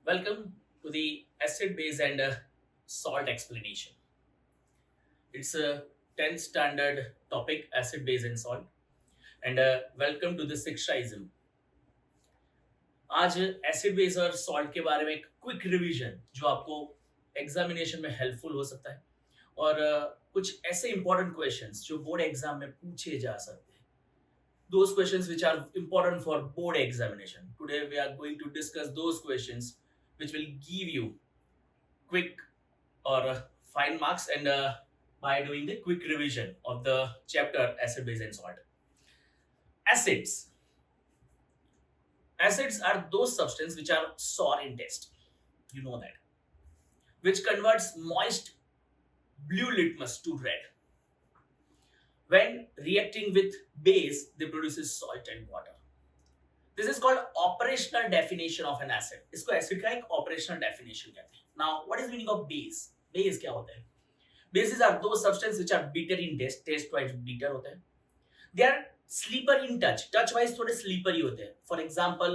Welcome to the acid base and salt explanation. It's a 10th standard topic acid base and salt and welcome to the शिक्षाइज्म. आज acid base और salt के बारे में एक quick revision जो आपको examination में हेल्पफुल हो सकता है और कुछ ऐसे इंपॉर्टेंट क्वेश्चंस जो बोर्ड एग्जाम में पूछे जा सकते हैं. Those questions which are important for board examination. Today we are going to discuss those questions which will give you quick or fine marks and by doing the quick revision of the chapter acid base and salt. Acids are those substances which are sour in taste, you know that, which converts moist blue litmus to red. When reacting with base they produces salt and water. This is called operational definition of an acid. इसको acid का एक operational definition कहते हैं. Now what is meaning of base? Base क्या होता है? Bases are those substances which are bitter in taste wise bitter होते हैं. They are slippery in touch wise थोड़े slippery होते हैं. For example,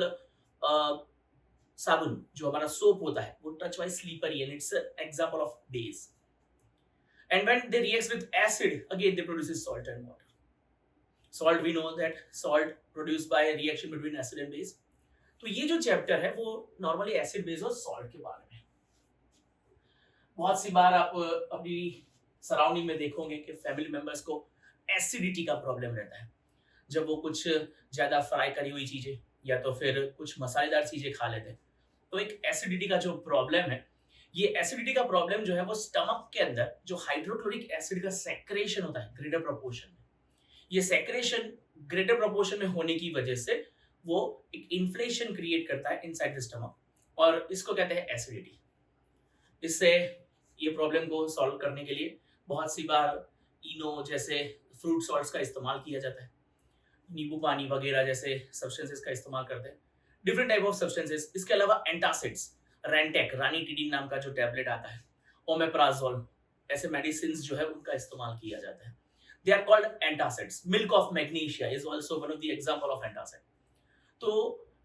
साबुन जो हमारा soap होता है वो touch wise slippery and it's an example of base. And when they react with acid, again they produces salt and water. Salt, we know that salt produced by reaction between acid and base. तो ये जो chapter है वो normally acid base और salt के बारे में. बहुत सी बार आप अपनी सराउंडिंग में देखोगे कि फैमिली मेंबर्स को एसिडिटी का प्रॉब्लम रहता है जब वो कुछ ज्यादा फ्राई करी हुई चीजें या तो फिर कुछ मसालेदार चीजें खा लेते हैं. तो एक एसिडिटी का जो प्रॉब्लम है, ये एसिडिटी का प्रॉब्लम जो है वो स्टमक के अंदर जो हाइड्रोक्लोरिक एसिड का सेक्रेशन होता है ग्रेटर प्रोपोर्शन में, ये सेक्रेशन ग्रेटर प्रोपोर्शन में होने की वजह से वो एक इन्फ्लेशन क्रिएट करता है इनसाइड द स्टमक और इसको कहते हैं एसिडिटी. इससे ये प्रॉब्लम को सॉल्व करने के लिए बहुत सी बार इनो जैसे फ्रूट सॉल्ट्स का इस्तेमाल किया जाता है, नींबू पानी वगैरह जैसे सब्सटेंसेस का इस्तेमाल करते हैं, डिफरेंट टाइप ऑफ सब्सटेंसेस. इसके अलावा एंटासिड्स, रेंटेक रानीटिडीन नाम का जो टैबलेट आता है, ओमेप्राजोल, ऐसे मेडिसिन जो है उनका इस्तेमाल किया जाता है. They are called antacids. Milk of magnesia is also one of the example of antacid. तो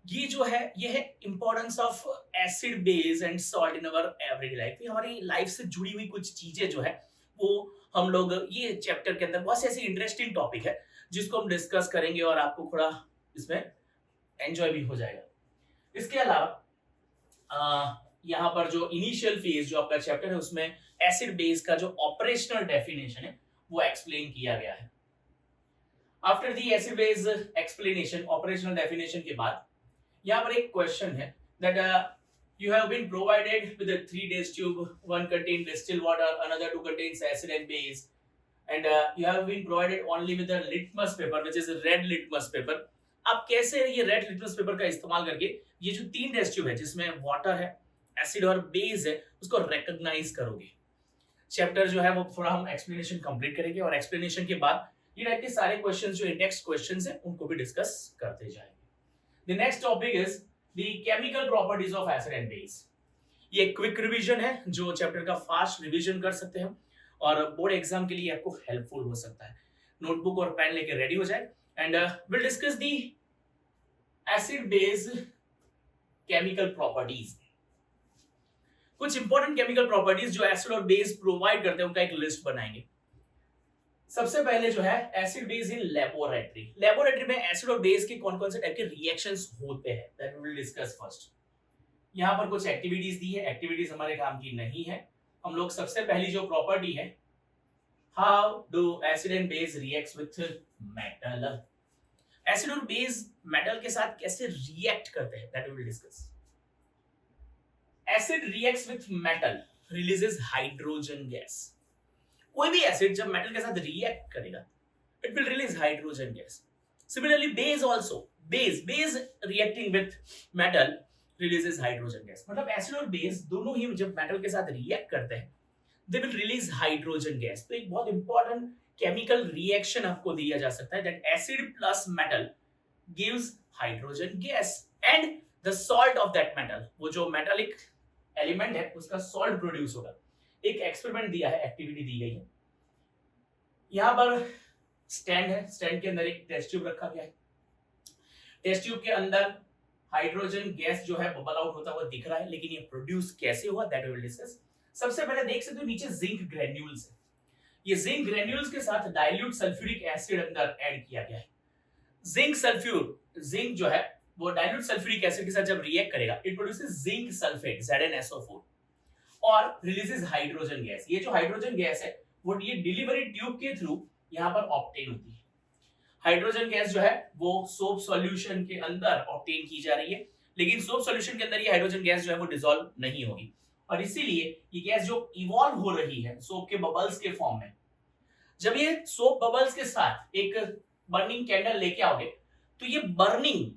ये जो है ये है importance of acid base and salt in our everyday life. ये हमारी लाइफ से जुड़ी हुई कुछ चीजें जो है वो हम लोग ये चैप्टर के अंदर बहुत ऐसी इंटरेस्टिंग टॉपिक है जिसको हम डिस्कस करेंगे और आपको थोड़ा इसमें एंजॉय भी हो जाएगा. इसके अलावा यहाँ पर जो इनिशियल फेज जो आपका चैप्टर है उसमें एसिड बेस का जो ऑपरेशनल डेफिनेशन है वो एक्सप्लेन किया गया है. After the acid base explanation operational definition के बाद यहाँ पर एक क्वेश्चन है that you have been provided with a 3 days tube, one contain distilled water, another two contains acid and base, and you have been provided only with a litmus paper which is a red litmus paper. आप कैसे ये red litmus paper का इस्तेमाल करके ये जो 3 test tube है जिसमें वाटर है, एसिड और बेस है उसको रिकॉग्नाइज करोगे. चैप्टर जो है वो थोड़ा हम एक्सप्लेनेशन कंप्लीट करेंगे और एक्सप्लेनेशन के बाद ये टाइप के सारे क्वेश्चंस जो इंडेक्स क्वेश्चंस हैं उनको भी डिस्कस करते जाएंगे. The next topic is the chemical properties of acid and base. ये क्विक रिवीजन है जो चैप्टर का फास्ट रिवीजन कर सकते हैं और बोर्ड एग्जाम के लिए आपको हेल्पफुल हो सकता है. नोटबुक और पेन लेके रेडी हो जाए and will discuss the acid base chemical properties. कुछ इंपॉर्टेंट केमिकल प्रॉपर्टीज जो एसिड और बेस प्रोवाइड करते हैं उनका एक लिस्ट बनाएंगे. सबसे पहले जो है एसिड बेस इन लेबोरेटरी में एसिड और बेस के कौन कौन से टाइप के रिएक्शंस होते हैं that we will discuss first. यहाँ पर कुछ एक्टिविटीज दी है, एक्टिविटीज हमारे काम की नहीं है. हम लोग सबसे पहली जो प्रॉपर्टी है, how do acid and base reacts with metal. Acid और बेस मेटल के साथ कैसे रिएक्ट करते हैं that we will discuss. Acid reacts with metal releases hydrogen gas. कोई भी एसिड जब मेटल के साथ रिएक्ट करेगा it will release hydrogen gas. Similarly base also, base reacting with metal releases hydrogen gas. मतलब एसिड और बेस दोनों ही जब मेटल के साथ रिएक्ट करते हैं they will release hydrogen gas. तो एक बहुत इंपॉर्टेंट केमिकल रिएक्शन आपको दिया जा सकता है that acid plus metal gives hydrogen gas and the salt of that metal, वो जो मेटालिक एलिमेंट है उसका सॉल्ट प्रोड्यूस होगा. एक एक्सपेरिमेंट दिया है, एक्टिविटी दी गई है. यहां पर स्टैंड है, स्टैंड के अंदर एक टेस्ट ट्यूब रखा गया है. टेस्ट ट्यूब के अंदर हाइड्रोजन गैस जो है बबल आउट होता हुआ दिख रहा है, लेकिन ये प्रोड्यूस कैसे हुआ दैट वी विल डिस्कस। सबसे पहले देख सकते हो नीचे जिंक ग्रेन्यूल्स है। ये जिंक ग्रेन्यूल्स के साथ डाइल्यूट सल्फ्यूरिक एसिड अंदर ऐड किया गया है। जिंक जो है वो डाइल्यूट सल्फ्यूरिक एसिड के साथ जब रिएक्ट करेगा it produces zinc sulphate ZnSO4 और रिलीजेस हाइड्रोजन गैस। ये जो हाइड्रोजन गैस है वो ये डिलीवरी ट्यूब के थ्रू यहाँ पर ऑब्टेन होती है। हाइड्रोजन गैस जो है वो सोप सॉल्यूशन के अंदर ऑब्टेन की जा रही है, लेकिन सोप सॉल्यूशन के अंदर ये हाइड्रोजन गैस जो है वो डिसॉल्व नहीं होगी और इसीलिए ये गैस जो इवॉल्व हो रही है सोप के बबल्स के फॉर्म में, जब ये सोप बबल्स के साथ एक बर्निंग कैंडल लेके आओगे तो ये बर्निंग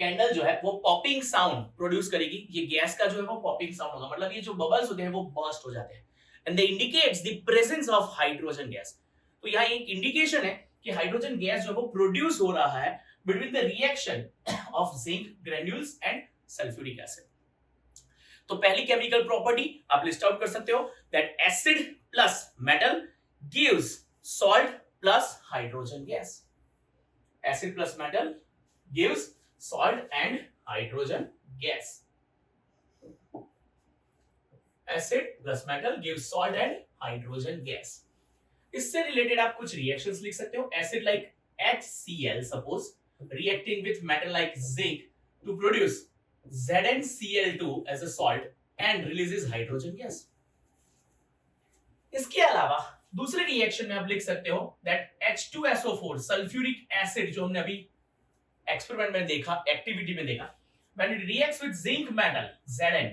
कैंडल जो है वो पॉपिंग साउंड प्रोड्यूस करेगी। ये गैस का जो है वो पॉपिंग साउंड होगा, मतलब ये जो बबल्स होते हैं वो बर्स्ट हो जाते हैं and they indicates the presence of hydrogen gas. तो यहाँ एक इंडिकेशन है कि हाइड्रोजन गैस जो है वो प्रोड्यूस हो रहा है between the reaction of zinc granules and sulphuric acid. तो पहली केमिकल प्रॉपर्टी आप लिस्ट आउट कर सकते हो that acid plus metal gives salt plus hydrogen gas. Acid plus metal gives salt and hydrogen gas. Acid plus metal gives salt and hydrogen gas. इससे related आप कुछ reactions लिख सकते हो। Acid like HCl suppose reacting with metal like zinc to produce ZnCl2 as a salt and releases hydrogen gas. इसके अलावा दूसरे reaction में आप लिख सकते हो that H2SO4 सल्फ्यूरिक एसिड जो हमने अभी एक्सपेरिमेंट में देखा, एक्टिविटी में देखा, when it reacts with zinc metal Zn,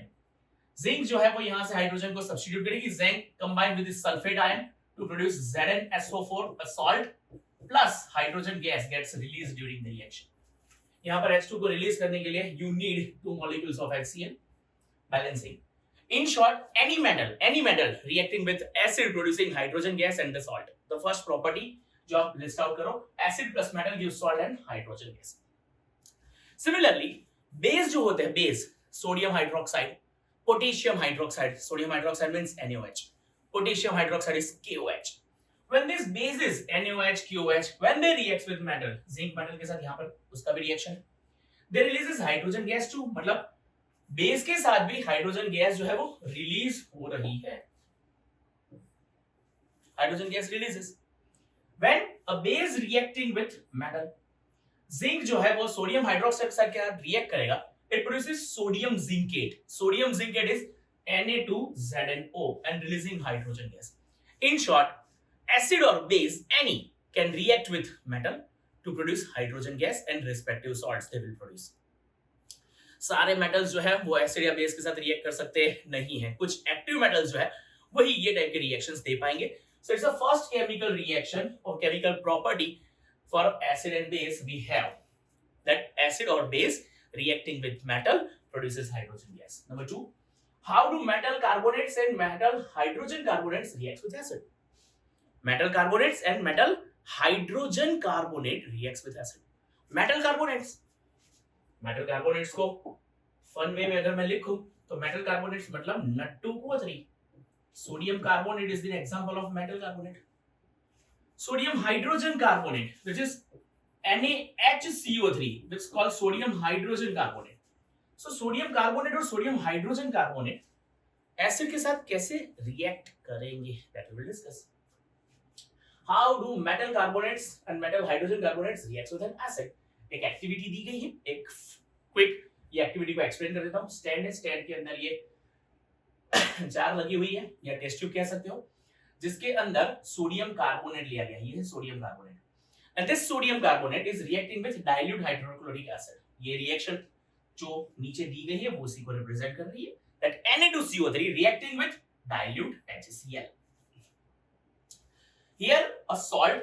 zinc जो है वो यहां से हाइड्रोजन को सब्स्टिट्यूट करेगी, zinc combined with the sulfate ion to produce ZnSO4 a salt plus hydrogen gas gets released during the reaction. यहां पर H2 को रिलीज करने के लिए you need 2 molecules of HCl balancing. In short, any metal reacting with acid producing hydrogen gas and the salt. The first property जो आप list out करो, acid plus metal gives salt and hydrogen gas. Similarly, base जो होते हैं, base sodium hydroxide, potassium hydroxide, sodium hydroxide means NaOH, potassium hydroxide is KOH. When these bases NaOH, KOH, when they react with metal, zinc metal के साथ यहाँ पर उसका भी reaction, they releases hydrogen gas too, मतलब base के साथ भी हाइड्रोजन गैस जो है वो रिलीज हो रही है। Hydrogen gas releases when a base reacting with metal, zinc जो है वो सोडियम हाइड्रोक्साइड के साथ क्या रिएक्ट करेगा, it produces sodium zincate. Sodium zincate is Na2ZnO and releasing hydrogen gas. In short, acid or base any can react with metal to produce hydrogen gas and respective salts they will produce. सारे metals जो है वो acid या base के साथ react कर सकते नहीं है, कुछ एक्टिव मेटल्स जो है वही ये टाइप के रिएक्शंस दे पाएंगे। So it's the first chemical reaction or chemical property for acid and base. We have that acid or base reacting with metal produces hydrogen gas. Number 2, how do metal carbonates and metal hydrogen carbonates react with acid? Metal carbonates and metal hydrogen carbonate reacts with acid. Metal carbonates को fun way में अगर मैं लिखूं तो metal carbonates मतलब N2O3. Sodium carbonate is the example of metal carbonate. Sodium hydrogen carbonate, which is NaHCO3, which is called sodium hydrogen carbonate. So sodium carbonate और sodium hydrogen carbonate acid के साथ कैसे रिएक्ट करेंगे, that we will discuss. How do metal carbonates and metal hydrogen carbonates react with an acid? एक activity दी गई है, एक quick ये एक्टिविटी को एक्सप्लेन कर देता हूँ। स्टैंड है, स्टैंड के अंदर ये जार लगी हुई है या टेस्ट ट्यूब कह सकते हो, जिसके अंदर सोडियम कार्बोनेट लिया गया है। ये है sodium carbonate and this sodium carbonate is reacting with dilute hydrochloric acid. ये रिएक्शन जो नीचे दी गई है वो उसी को रिप्रेजेंट कर रही है, that Na2CO3 reacting with dilute HCl. Here a salt,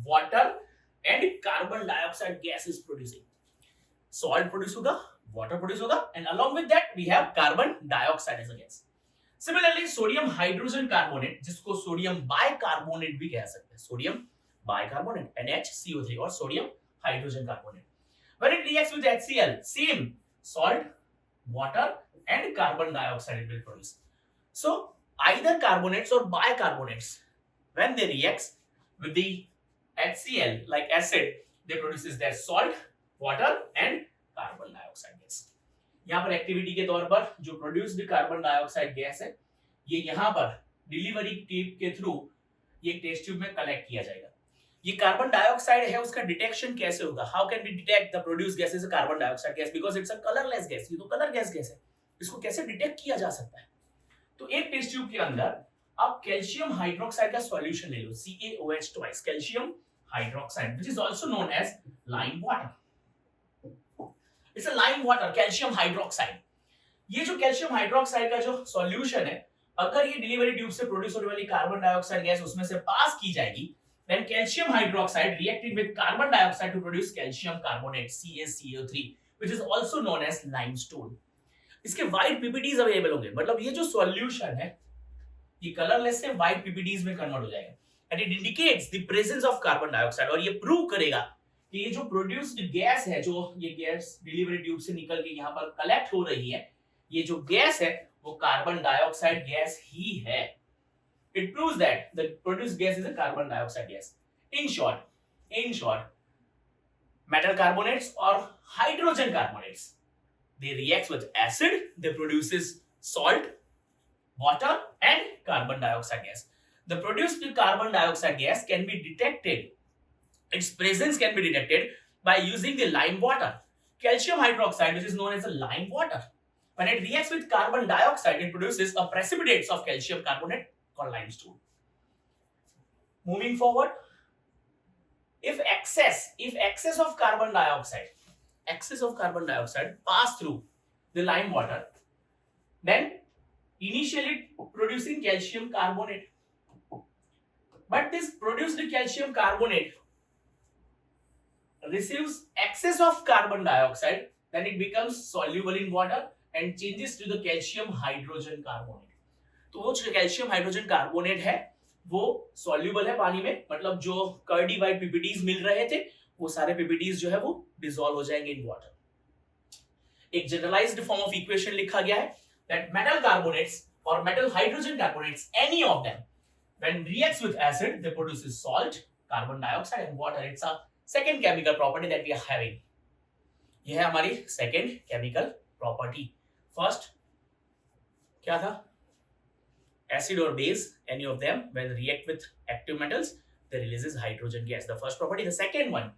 water and carbon dioxide gas is producing. Salt produce होगा, water produce होगा and along with that we have carbon dioxide as a gas. Similarly, sodium hydrogen carbonate जिसको sodium bicarbonate भी कह सकते हैं, sodium bicarbonate NaCO3 और sodium hydrogen carbonate, when it reacts with HCl, same salt, water and carbon dioxide it will produce. So either carbonates or bicarbonates, when they react with the HCl like acid, they produces their salt, water and carbon dioxide gas. यहाँ पर activity के तौर पर जो produced carbon dioxide gas है ये यहाँ पर डिलीवरी ट्यूब के थ्रू ये टेस्ट ट्यूब में कलेक्ट किया जाएगा। ये कार्बन डाइऑक्साइड है, उसका डिटेक्शन कैसे होगा? How can we detect the produced gas is a carbon dioxide gas because it's a colourless gas. ये तो कलर गैस है, इसको कैसे डिटेक्ट किया जा सकता है? तो एक टेस्ट ट्यूब के अंदर आप कैल्शियम हाइड्रोक्साइड का सॉल्यूशन ले लो, CaOH twice, calcium hydroxide which is also known as lime water. It's a lime water, calcium hydroxide. ये जो कैल्शियम हाइड्रोक्साइड का जो सॉल्यूशन है, अगर ये डिलीवरी ट्यूब से प्रोड्यूस होने वाली कार्बन डाइऑक्साइड गैस उसमें से पास की जाएगी, then calcium hydroxide reacting with carbon dioxide to produce calcium carbonate, CaCO3, which is also known as limestone. इसके white PPDs अवेलेबल होंगे, मतलब ये जो सॉल्यूशन है ये कलरलेस से white PPDs में कन्वर्ट हो जाएगा and it indicates the presence of carbon dioxide। और ये प्रूव करेगा कि ये जो प्रोड्यूस्ड गैस है, जो ये गैस डिलीवरी ट्यूब से निकल के यहाँ पर कलेक्ट हो रही है, ये जो गैस है वो कार्बन डाइऑक्साइड गैस ही है। It proves that the produced gas is a carbon dioxide gas. In short, metal carbonates or hydrogen carbonates, they react with acid, they produces salt, water and carbon dioxide gas. The produced carbon dioxide gas can be detected, its presence can be detected by using the lime water. Calcium hydroxide, which is known as a lime water, when it reacts with carbon dioxide, it produces a precipitate of calcium carbonate called limestone. Moving forward, if excess of carbon dioxide pass through the lime water, then initially producing calcium carbonate, but this produced calcium carbonate receives excess of carbon dioxide, then it becomes soluble in water and changes to the calcium hydrogen carbonate. तो वो जो calcium hydrogen carbonate है वो soluble है पानी में, मतलब जो कर्डी वाइट पीपीडीज मिल रहे थे वो सारे पीपीडीज जो है वो डिसॉल्व हो जाएंगे इन वाटर। एक जनरलाइज्ड फॉर्म ऑफ इक्वेशन लिखा गया है दैट मेटल कार्बोनेट्स और metal hydrogen carbonates, any of them when reacts with acid they produces salt, carbon dioxide and water. It's a second chemical property that we are having. ये है हमारी second chemical property. First क्या था? Acid or base, any of them, when react with active metals, they releases hydrogen gas. The first property. The second one,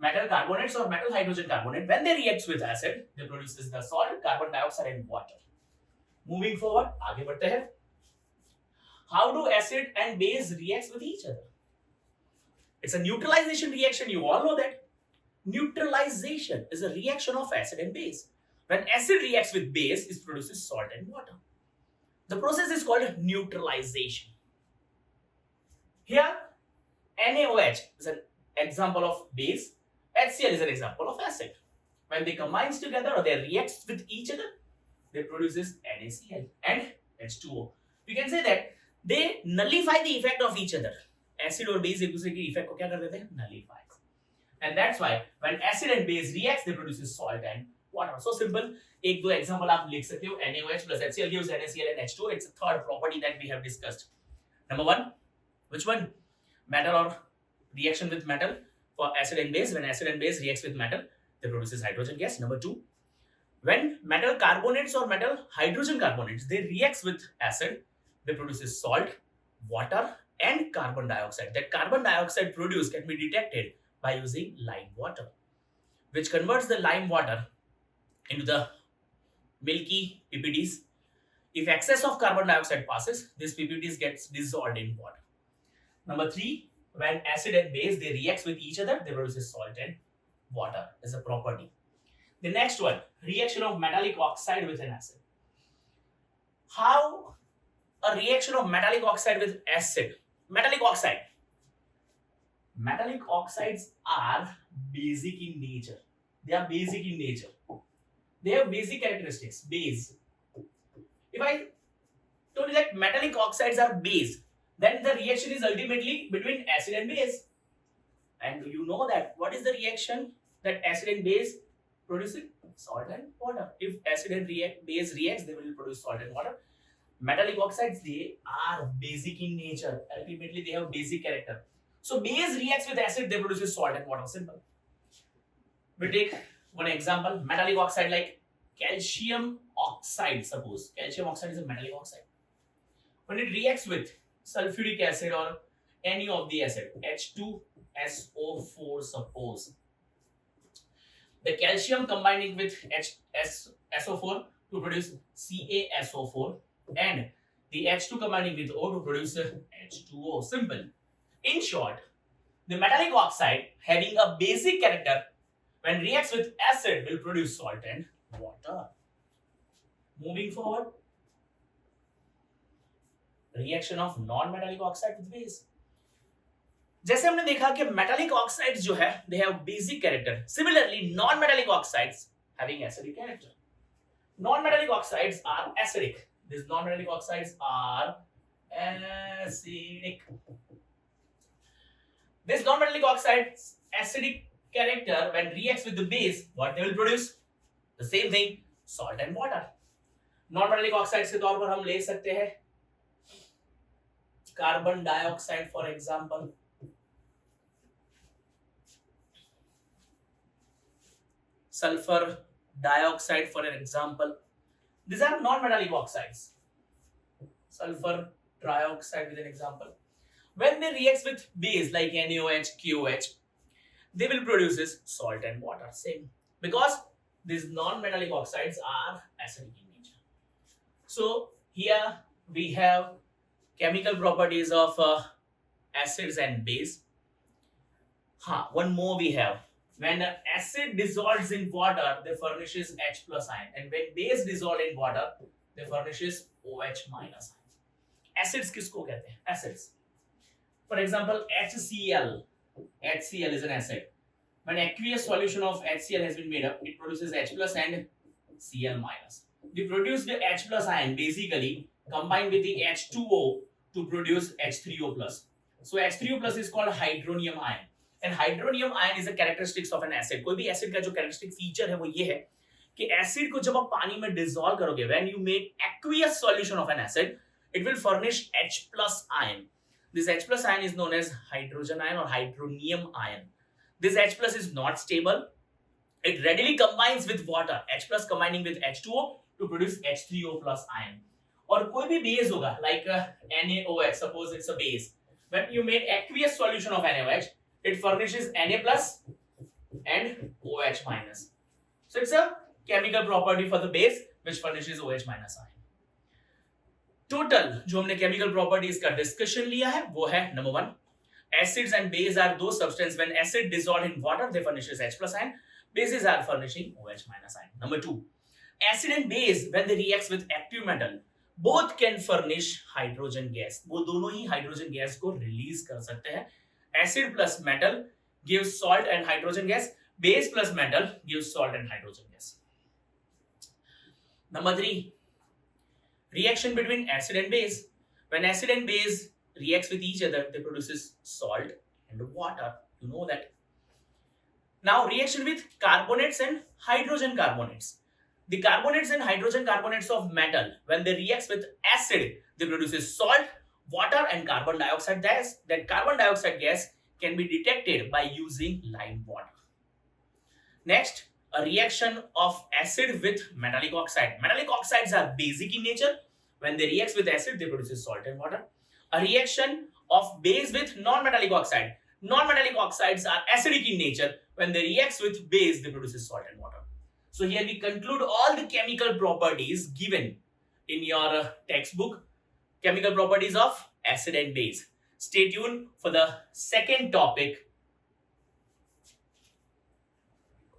metal carbonates or metal hydrogen carbonate, when they react with acid, they produces the salt, carbon dioxide and water. Moving forward, आगे बढ़ते हैं. How do acid and base react with each other? It's a neutralization reaction. You all know that. Neutralization is a reaction of acid and base. When acid reacts with base, it produces salt and water. The process is called neutralization. Here, NaOH is an example of base. HCl is an example of acid. When they combine together or they react with each other, they produces NaCl and H2O. You can say that they nullify the effect of each other. Acid और base एक दूसरे की effect को क्या कर देते हैं? Nullify. And that's why when acid and base reacts, they produces salt and water. So simple. एक दो एग्जांपल आप लिख सकते हो. NaOH plus HCl gives NaCl and H2O. It's a third property that we have discussed. Number one, which one? Metal or reaction with metal for acid and base. When acid and base reacts with metal, they produces hydrogen gas. Number two, when metal carbonates or metal hydrogen carbonates they reacts with acid, they produces salt, water and carbon dioxide. That carbon dioxide produced can be detected by using lime water, which converts the lime water into the milky PPDs. If excess of carbon dioxide passes, this PPDs gets dissolved in water. Number three, when acid and base they react with each other, they produce salt and water as a property. The next one, reaction of metallic oxide with an acid. How a reaction of metallic oxide with acid? Metallic oxides are basic in nature. They are basic in nature. They have basic characteristics. Base. If I told you that metallic oxides are base, then the reaction is ultimately between acid and base. And you know that what is the reaction that acid and base produces? Salt and water. If acid and base reacts, they will produce salt and water. Metallic oxides, they are basic in nature. Ultimately, they have basic character. So base reacts with acid, they produce salt and water. Simple. We take One example, metallic oxide like calcium oxide. Suppose calcium oxide is a metallic oxide. When it reacts with sulfuric acid or any of the acid, H2SO4, suppose the calcium combining with SO4 to produce CaSO4 and the H2 combining with O to produce H2O. Simple. In short, the metallic oxide having a basic character when reacts with acid will produce salt and water. Moving forward, reaction of non metallic oxide with base. जैसे हमने देखा कि metallic oxides जो है they have basic character, similarly non metallic oxides having acidic character. Non metallic oxides are acidic. This non metallic oxides are acidic. This non-metallic oxides acidic character when reacts with the base, what they will produce? The same thing, salt and water. Non-metallic oxides के तौर पर हम ले सकते हैं carbon dioxide for example, sulfur dioxide for an example. These are non-metallic oxides. Sulfur trioxide with an example. When they react with base like NaOH, KOH, they will produce salt and water. Same, because these non-metallic oxides are acidic in nature. So here we have chemical properties of acids and base. One more we have. When acid dissolves in water, they furnishes H plus ion, and when base dissolve in water, they furnishes OH minus ion. Acids किसको कहते हैं? Acids. For example, HCl. HCl is an acid. When aqueous solution of HCl has been made up, it produces H plus and Cl minus. The produced H plus ion basically combined with the H2O to produce H3O plus. So H3O plus is called hydronium ion. And hydronium ion is a characteristics of an acid. कोई भी acid का जो characteristic feature है वो ये है कि acid को जब आप पानी में dissolve करोगे, when you make aqueous solution of an acid, it will furnish H plus ion. This H plus ion is known as hydrogen ion or hydronium ion. This H plus is not stable. It readily combines with water, H plus combining with H2O to produce H3O plus ion. और कोई भी base होगा like NaOH, suppose it's a base. When you make aqueous solution of NaOH, it furnishes Na plus and OH minus. So it's a chemical property for the base which furnishes OH minus ion. Total जो हमने chemical properties का discussion लिया है वो है number 1, acids and base are दो substance when acid dissolve in water they furnishes H plus ion, bases are furnishing OH minus ion. Number 2, acid and base when they react with active metal both can furnish hydrogen gas. वो दोनों ही hydrogen gas को release कर सकते हैं. Acid plus metal gives salt and hydrogen gas, base plus metal gives salt and hydrogen gas. Number 3, reaction between acid and base. When acid and base reacts with each other, they produces salt and water. You know that. Now reaction with carbonates and hydrogen carbonates. The carbonates and hydrogen carbonates of metal, when they react with acid, they produces salt, water and carbon dioxide gas. That carbon dioxide gas can be detected by using lime water. Next, a reaction of acid with metallic oxide. Metallic oxides are basic in nature. When they react with acid, they produce salt and water. A reaction of base with non-metallic oxide. Non-metallic oxides are acidic in nature. When they react with base, they produce salt and water. So here we conclude all the chemical properties given in your textbook. Chemical properties of acid and base. Stay tuned for the second topic